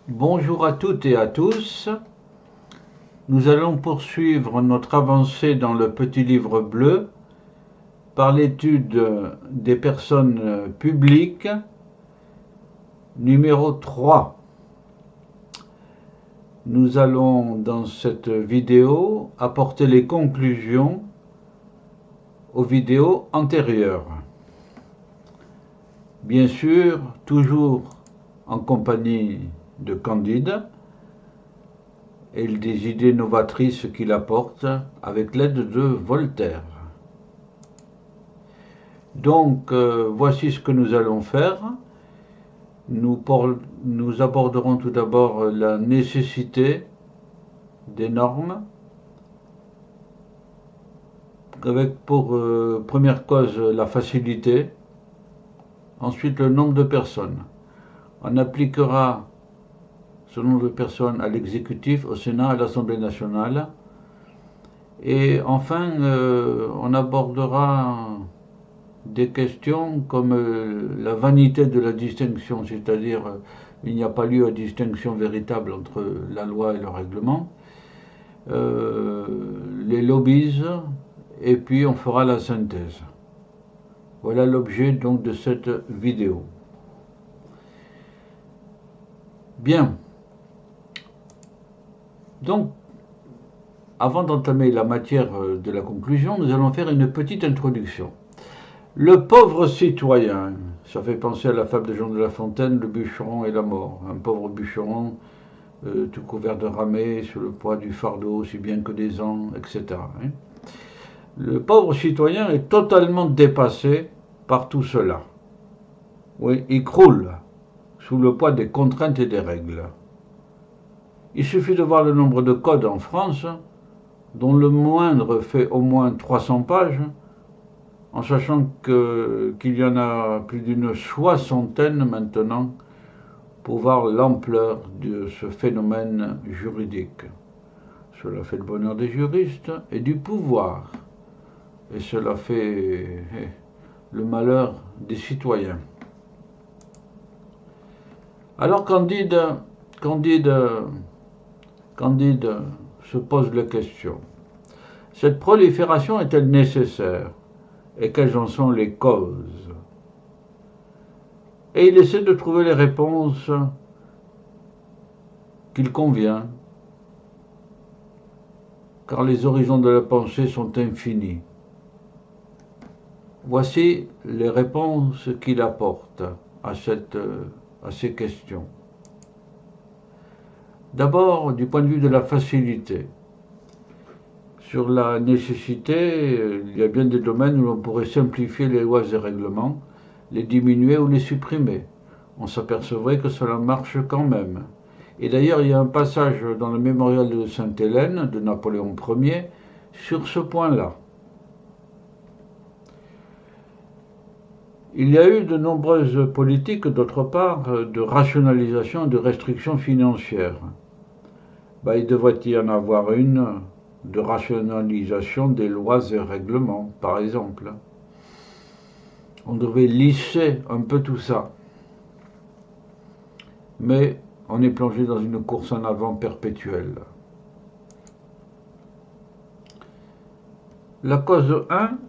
Bonjour à toutes et à tous. Nous allons poursuivre notre avancée dans le petit livre bleu par l'étude des personnes publiques numéro 3. Nous allons dans cette vidéo apporter les conclusions aux vidéos antérieures. Bien sûr, toujours en compagnie de Candide et des idées novatrices qu'il apporte avec l'aide de Voltaire. Donc, voici ce que nous allons faire. Nous aborderons tout d'abord la nécessité des normes, avec pour première cause la facilité, ensuite le nombre de personnes. On appliquera ce nombre de personnes à l'exécutif, au Sénat, à l'Assemblée nationale. Et enfin, on abordera des questions comme la vanité de la distinction, c'est-à-dire il n'y a pas lieu à distinction véritable entre la loi et le règlement, les lobbies, et puis on fera la synthèse. Voilà l'objet donc de cette vidéo. Bien. Donc, avant d'entamer la matière de la conclusion, nous allons faire une petite introduction. Le pauvre citoyen, ça fait penser à la fable de Jean de La Fontaine, le bûcheron et la mort. Un pauvre bûcheron, tout couvert de ramée, sur le poids du fardeau, aussi bien que des ans, etc. Le pauvre citoyen est totalement dépassé par tout cela. Oui, il croule sous le poids des contraintes et des règles. Il suffit de voir le nombre de codes en France, dont le moindre fait au moins 300 pages, en sachant qu'il y en a plus d'une soixantaine maintenant pour voir l'ampleur de ce phénomène juridique. Cela fait le bonheur des juristes et du pouvoir, et cela fait le malheur des citoyens. Alors Candide se pose la question. Cette prolifération est-elle nécessaire? Et quelles en sont les causes? Et il essaie de trouver les réponses qu'il convient, car les horizons de la pensée sont infinis. Voici les réponses qu'il apporte à ces questions. D'abord, du point de vue de la facilité. Sur la nécessité, il y a bien des domaines où l'on pourrait simplifier les lois et règlements, les diminuer ou les supprimer. On s'apercevrait que cela marche quand même. Et d'ailleurs, il y a un passage dans le mémorial de Sainte-Hélène, de Napoléon Ier, sur ce point-là. Il y a eu de nombreuses politiques, d'autre part, de rationalisation et de restriction financière. Il devrait y en avoir une de rationalisation des lois et règlements, par exemple. On devait lisser un peu tout ça. Mais on est plongé dans une course en avant perpétuelle. La cause 1,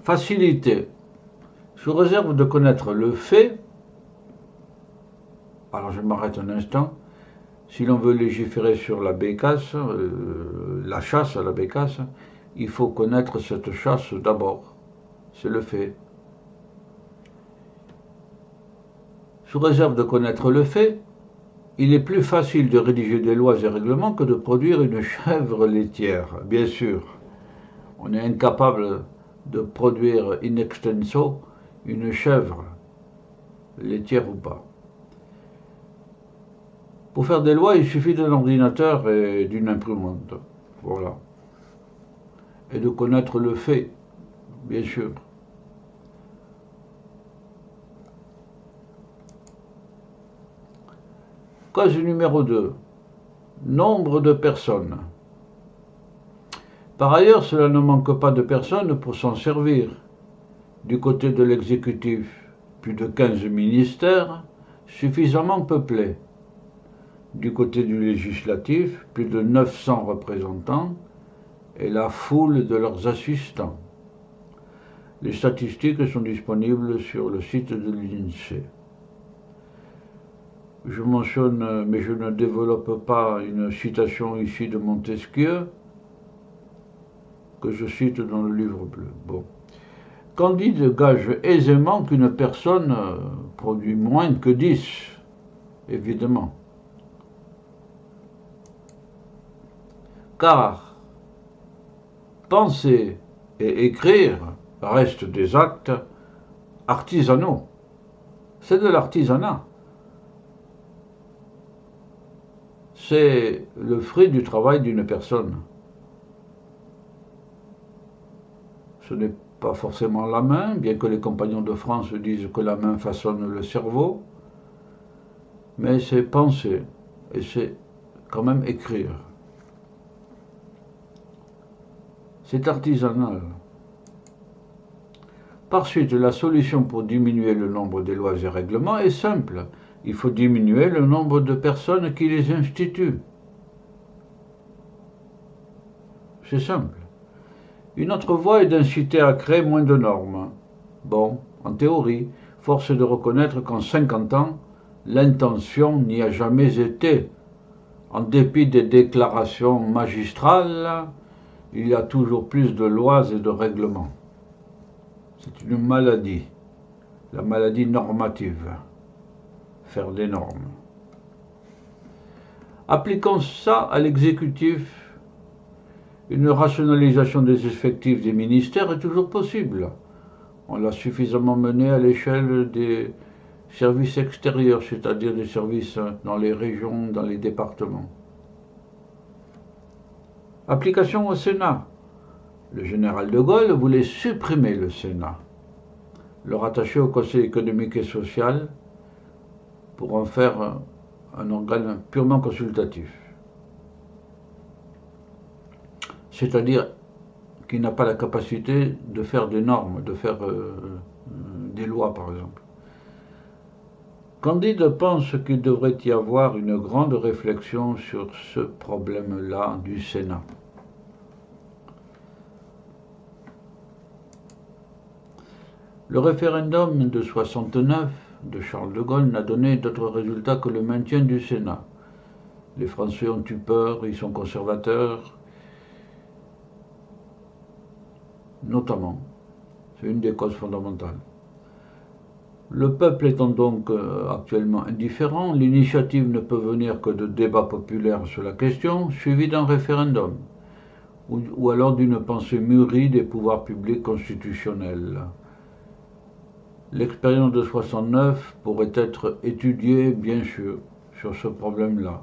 facilité. Sous réserve de connaître le fait, alors je m'arrête un instant, si l'on veut légiférer sur la bécasse, la chasse à la bécasse, il faut connaître cette chasse d'abord. C'est le fait. Sous réserve de connaître le fait, il est plus facile de rédiger des lois et règlements que de produire une chèvre laitière, bien sûr. On est incapable de produire in extenso une chèvre laitière ou pas. Pour faire des lois, il suffit d'un ordinateur et d'une imprimante. Voilà. Et de connaître le fait, bien sûr. Cause numéro 2. Nombre de personnes. Par ailleurs, cela ne manque pas de personnes pour s'en servir. Du côté de l'exécutif, plus de 15 ministères, suffisamment peuplés. Du côté du législatif, plus de 900 représentants et la foule de leurs assistants. Les statistiques sont disponibles sur le site de l'INSEE. Je mentionne, mais je ne développe pas, une citation ici de Montesquieu, que je cite dans le livre bleu. Bon. Candide gage aisément qu'une personne produit moins que 10, évidemment. Car penser et écrire restent des actes artisanaux. C'est de l'artisanat. C'est le fruit du travail d'une personne. Ce n'est pas forcément la main, bien que les compagnons de France disent que la main façonne le cerveau, mais c'est penser et c'est quand même écrire. C'est artisanal. Par suite, la solution pour diminuer le nombre des lois et règlements est simple. Il faut diminuer le nombre de personnes qui les instituent. C'est simple. Une autre voie est d'inciter à créer moins de normes. Bon, en théorie, force est de reconnaître qu'en 50 ans, l'intention n'y a jamais été. En dépit des déclarations magistrales, il y a toujours plus de lois et de règlements. C'est une maladie, la maladie normative, faire des normes. Appliquons ça à l'exécutif. Une rationalisation des effectifs des ministères est toujours possible. On l'a suffisamment menée à l'échelle des services extérieurs, c'est-à-dire des services dans les régions, dans les départements. Application au Sénat. Le général de Gaulle voulait supprimer le Sénat, le rattacher au Conseil économique et social pour en faire un organe purement consultatif. C'est-à-dire qu'il n'a pas la capacité de faire des normes, de faire des lois par exemple. Candide pense qu'il devrait y avoir une grande réflexion sur ce problème-là du Sénat. Le référendum de 69 de Charles de Gaulle n'a donné d'autre résultat que le maintien du Sénat. Les Français ont eu peur, ils sont conservateurs, notamment. C'est une des causes fondamentales. Le peuple étant donc actuellement indifférent, l'initiative ne peut venir que de débats populaires sur la question, suivis d'un référendum, ou alors d'une pensée mûrie des pouvoirs publics constitutionnels. L'expérience de 69 pourrait être étudiée, bien sûr, sur ce problème-là.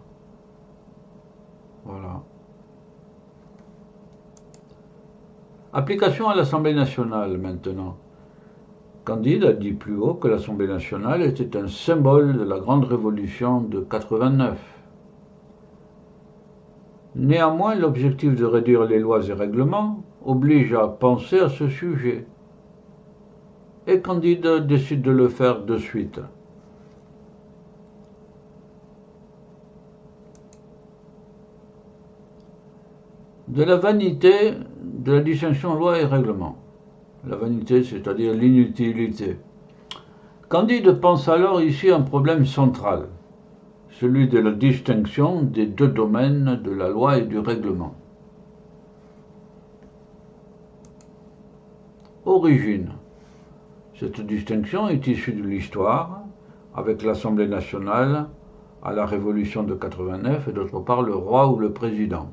Voilà. Application à l'Assemblée nationale maintenant. Candide a dit plus haut que l'Assemblée nationale était un symbole de la grande révolution de 89. Néanmoins, l'objectif de réduire les lois et règlements oblige à penser à ce sujet. Et Candide décide de le faire de suite. De la vanité de la distinction loi et règlement. La vanité, c'est-à-dire l'inutilité. Candide pense alors ici à un problème central, celui de la distinction des deux domaines de la loi et du règlement. Origine. Cette distinction est issue de l'histoire, avec l'Assemblée nationale à la Révolution de 89 et d'autre part le roi ou le président.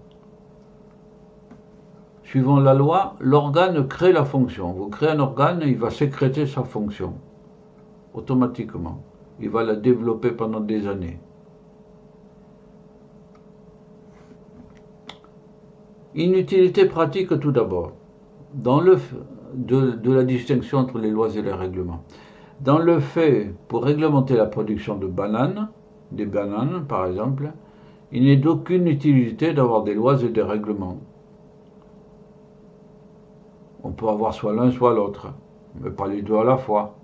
Suivant la loi, l'organe crée la fonction. Vous créez un organe, il va sécréter sa fonction, automatiquement. Il va la développer pendant des années. Inutilité pratique tout d'abord. Dans le de la distinction entre les lois et les règlements. Dans le fait, pour réglementer la production de bananes, des bananes par exemple, il n'est d'aucune utilité d'avoir des lois et des règlements. On peut avoir soit l'un soit l'autre, mais pas les deux à la fois.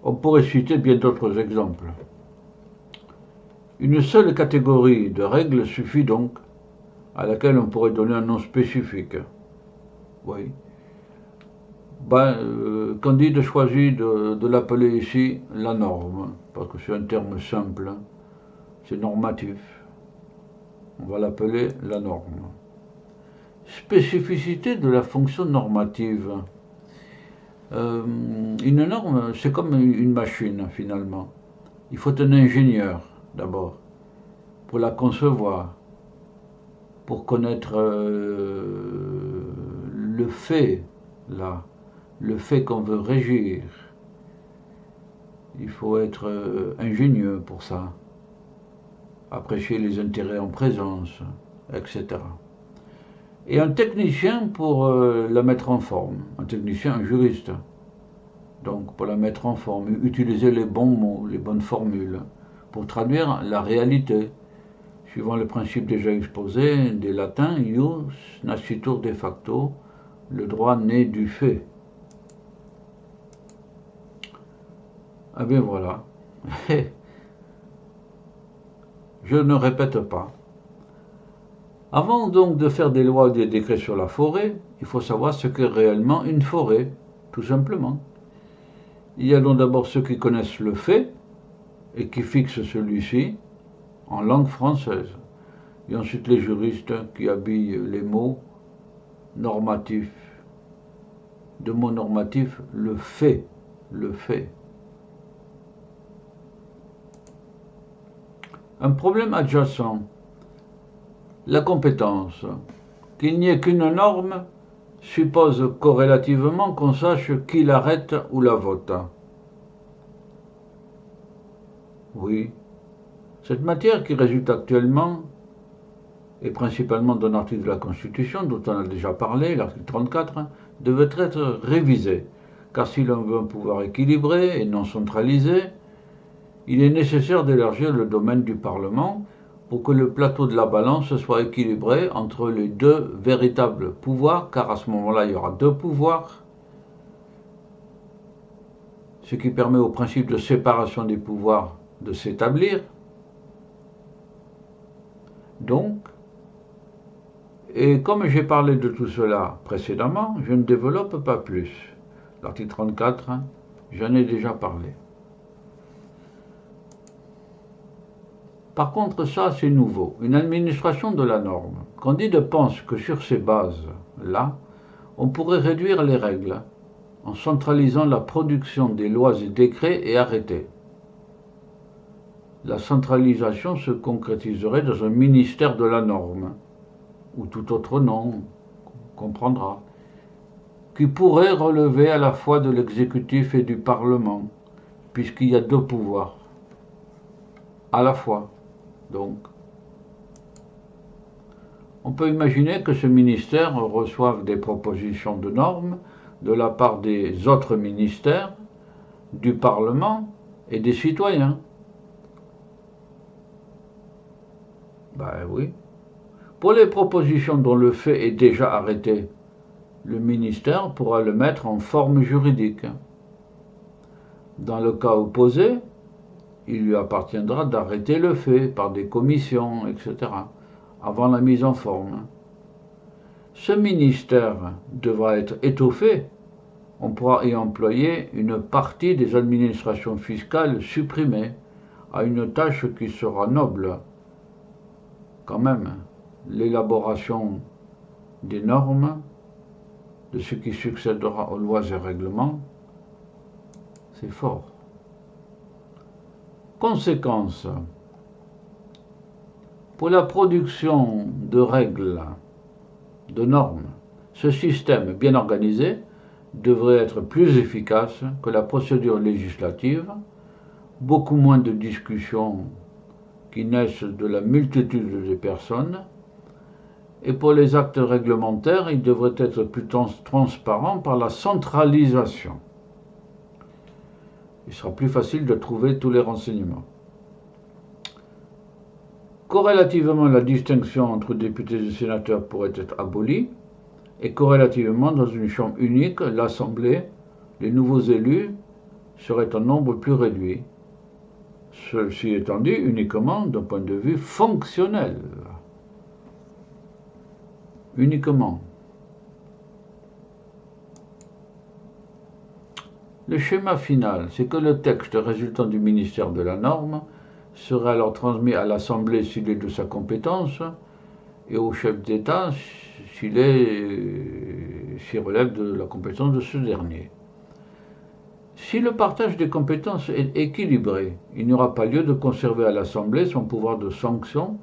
On pourrait citer bien d'autres exemples. Une seule catégorie de règles suffit donc, à laquelle on pourrait donner un nom spécifique. Oui. Candide choisit de l'appeler ici la norme, parce que c'est un terme simple, c'est normatif. On va l'appeler la norme. Spécificité de la fonction normative. Une norme, c'est comme une machine finalement. Il faut un ingénieur d'abord pour la concevoir, pour connaître le fait là, le fait qu'on veut régir. Il faut être ingénieux pour ça, apprécier les intérêts en présence, etc. Et un technicien pour la mettre en forme, un technicien, un juriste, donc pour la mettre en forme, utiliser les bons mots, les bonnes formules, pour traduire la réalité, suivant le principe déjà exposé des latins, ius nascitur de facto, le droit naît du fait. Ah bien voilà. Je ne répète pas. Avant donc de faire des lois ou des décrets sur la forêt, il faut savoir ce qu'est réellement une forêt, tout simplement. Il y a donc d'abord ceux qui connaissent le fait et qui fixent celui-ci en langue française. Et ensuite les juristes qui habillent les mots normatifs. De mots normatifs, le fait, le fait. Un problème adjacent. La compétence. Qu'il n'y ait qu'une norme suppose corrélativement qu'on sache qui l'arrête ou la vote. Oui. Cette matière qui résulte actuellement est principalement d'un article de la Constitution dont on a déjà parlé, l'article 34, devait être révisé, car si l'on veut un pouvoir équilibré et non centralisé, il est nécessaire d'élargir le domaine du Parlement pour que le plateau de la balance soit équilibré entre les deux véritables pouvoirs, car à ce moment-là, il y aura deux pouvoirs, ce qui permet au principe de séparation des pouvoirs de s'établir. Donc, et comme j'ai parlé de tout cela précédemment, je ne développe pas plus. L'article 34, j'en ai déjà parlé. Par contre, ça, c'est nouveau. Une administration de la norme. Candide pense que sur ces bases-là, on pourrait réduire les règles en centralisant la production des lois et décrets et arrêtés. La centralisation se concrétiserait dans un ministère de la norme, ou tout autre nom, on comprendra, qui pourrait relever à la fois de l'exécutif et du Parlement, puisqu'il y a deux pouvoirs, à la fois. Donc, on peut imaginer que ce ministère reçoive des propositions de normes de la part des autres ministères, du Parlement et des citoyens. Ben oui. Pour les propositions dont le fait est déjà arrêté, le ministère pourra le mettre en forme juridique. Dans le cas opposé, il lui appartiendra d'arrêter le fait par des commissions, etc., avant la mise en forme. Ce ministère devra être étoffé. On pourra y employer une partie des administrations fiscales supprimées à une tâche qui sera noble. Quand même, l'élaboration des normes, de ce qui succédera aux lois et règlements, c'est fort. Conséquence. Pour la production de règles, de normes, ce système bien organisé devrait être plus efficace que la procédure législative, beaucoup moins de discussions qui naissent de la multitude des personnes, et pour les actes réglementaires, il devrait être plus transparent par la centralisation. Il sera plus facile de trouver tous les renseignements. Corrélativement, la distinction entre députés et sénateurs pourrait être abolie, et corrélativement, dans une chambre unique, l'Assemblée, les nouveaux élus seraient en nombre plus réduit. Ceci étant dit uniquement d'un point de vue fonctionnel. Uniquement. Le schéma final, c'est que le texte résultant du ministère de la norme sera alors transmis à l'Assemblée s'il est de sa compétence et au chef d'État s'il relève de la compétence de ce dernier. Si le partage des compétences est équilibré, il n'y aura pas lieu de conserver à l'Assemblée son pouvoir de sanction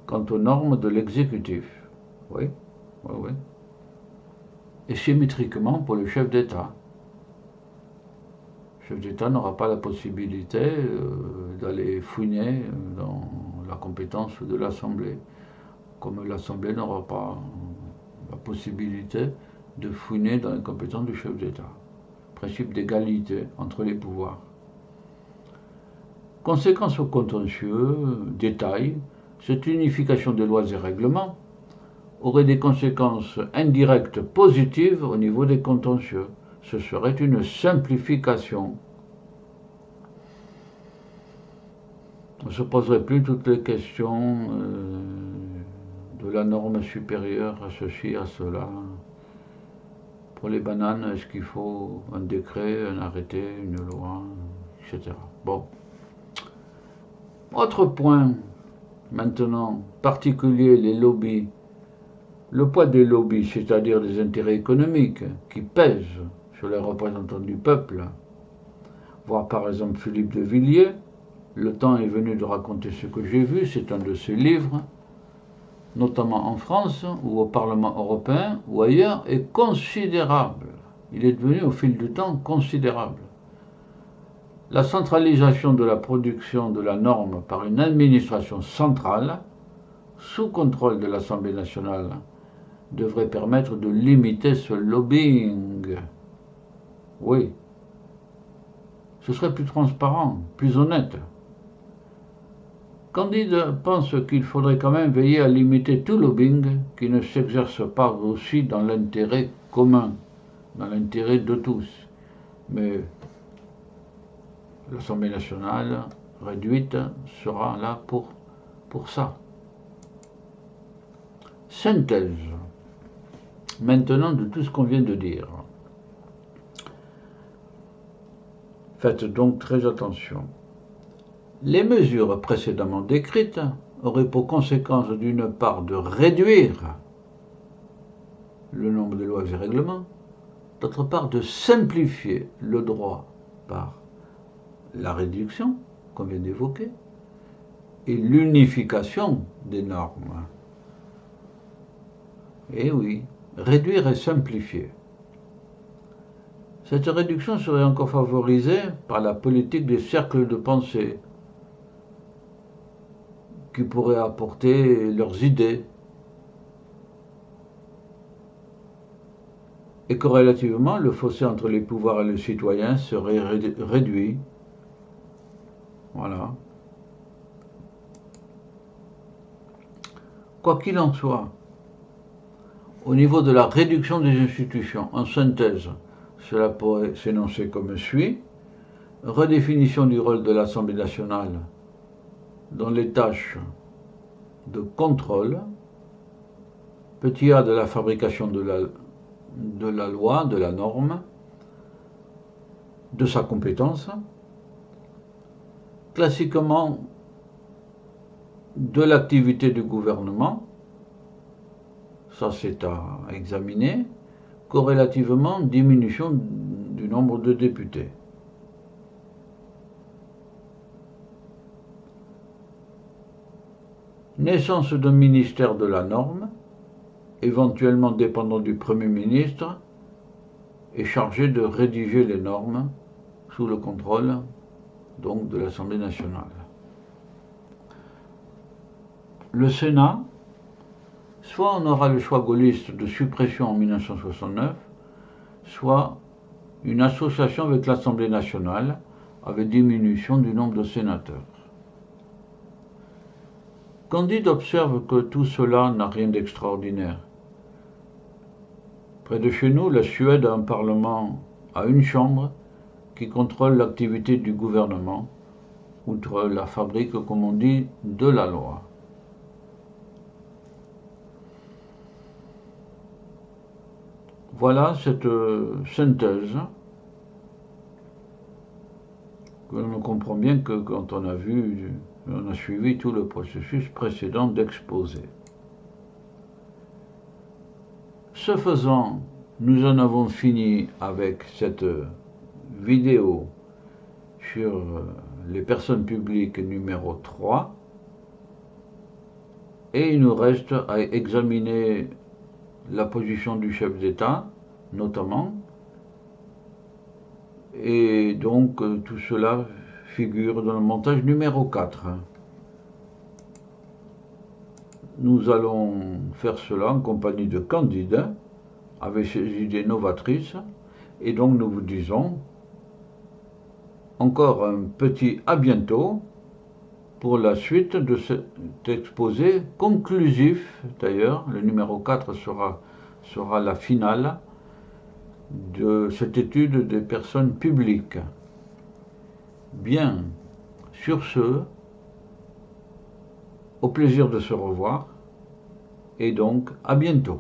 quant aux normes de l'exécutif. Oui, oui, oui. Et symétriquement pour le chef d'État. Le chef d'État n'aura pas la possibilité d'aller fouiner dans la compétence de l'Assemblée, comme l'Assemblée n'aura pas la possibilité de fouiner dans les compétences du chef d'État. Principe d'égalité entre les pouvoirs. Conséquence au contentieux, détail, cette unification des lois et règlements aurait des conséquences indirectes positives au niveau des contentieux. Ce serait une simplification. On ne se poserait plus toutes les questions de la norme supérieure à ceci, à cela. Pour les bananes, est-ce qu'il faut un décret, un arrêté, une loi, etc. Bon. Autre point, maintenant, particulier, les lobbies. Le poids des lobbies, c'est-à-dire des intérêts économiques, qui pèsent sur les représentants du peuple. Voir par exemple Philippe de Villiers, le temps est venu de raconter ce que j'ai vu, c'est un de ses livres, notamment en France ou au Parlement européen ou ailleurs, est considérable. Il est devenu au fil du temps considérable. La centralisation de la production de la norme par une administration centrale, sous contrôle de l'Assemblée nationale, devrait permettre de limiter ce lobbying. Oui. Ce serait plus transparent, plus honnête. Candide pense qu'il faudrait quand même veiller à limiter tout lobbying qui ne s'exerce pas aussi dans l'intérêt commun, dans l'intérêt de tous. Mais l'Assemblée nationale réduite sera là pour ça. Synthèse, maintenant, de tout ce qu'on vient de dire. Faites donc très attention. Les mesures précédemment décrites auraient pour conséquence d'une part de réduire le nombre de lois et règlements, d'autre part de simplifier le droit par la réduction qu'on vient d'évoquer et l'unification des normes. Et oui, réduire et simplifier. Cette réduction serait encore favorisée par la politique des cercles de pensée qui pourraient apporter leurs idées et corrélativement le fossé entre les pouvoirs et les citoyens serait réduit. Voilà. Quoi qu'il en soit, au niveau de la réduction des institutions, en synthèse, cela pourrait s'énoncer comme suit. Redéfinition du rôle de l'Assemblée nationale dans les tâches de contrôle, petit a de la fabrication de la loi, de la norme, de sa compétence, classiquement de l'activité du gouvernement, ça c'est à examiner, corrélativement diminution du nombre de députés. Naissance d'un ministère de la norme, éventuellement dépendant du Premier ministre, et chargé de rédiger les normes sous le contrôle donc de l'Assemblée nationale. Le Sénat, soit on aura le choix gaulliste de suppression en 1969, soit une association avec l'Assemblée nationale avec diminution du nombre de sénateurs. Candide observe que tout cela n'a rien d'extraordinaire. Près de chez nous, la Suède a un parlement à une chambre qui contrôle l'activité du gouvernement, outre la fabrique, comme on dit, de la loi. Voilà cette synthèse que l'on comprend bien que quand on a suivi tout le processus précédent d'exposé. Ce faisant, nous en avons fini avec cette vidéo sur les personnes publiques numéro 3 et il nous reste à examiner la position du chef d'État, notamment, et donc tout cela figure dans le montage numéro 4. Nous allons faire cela en compagnie de Candide, avec ses idées novatrices, et donc nous vous disons encore un petit à bientôt pour la suite de cet exposé conclusif. D'ailleurs, le numéro 4 sera la finale de cette étude des personnes publiques. Bien, sur ce, au plaisir de se revoir, et donc à bientôt.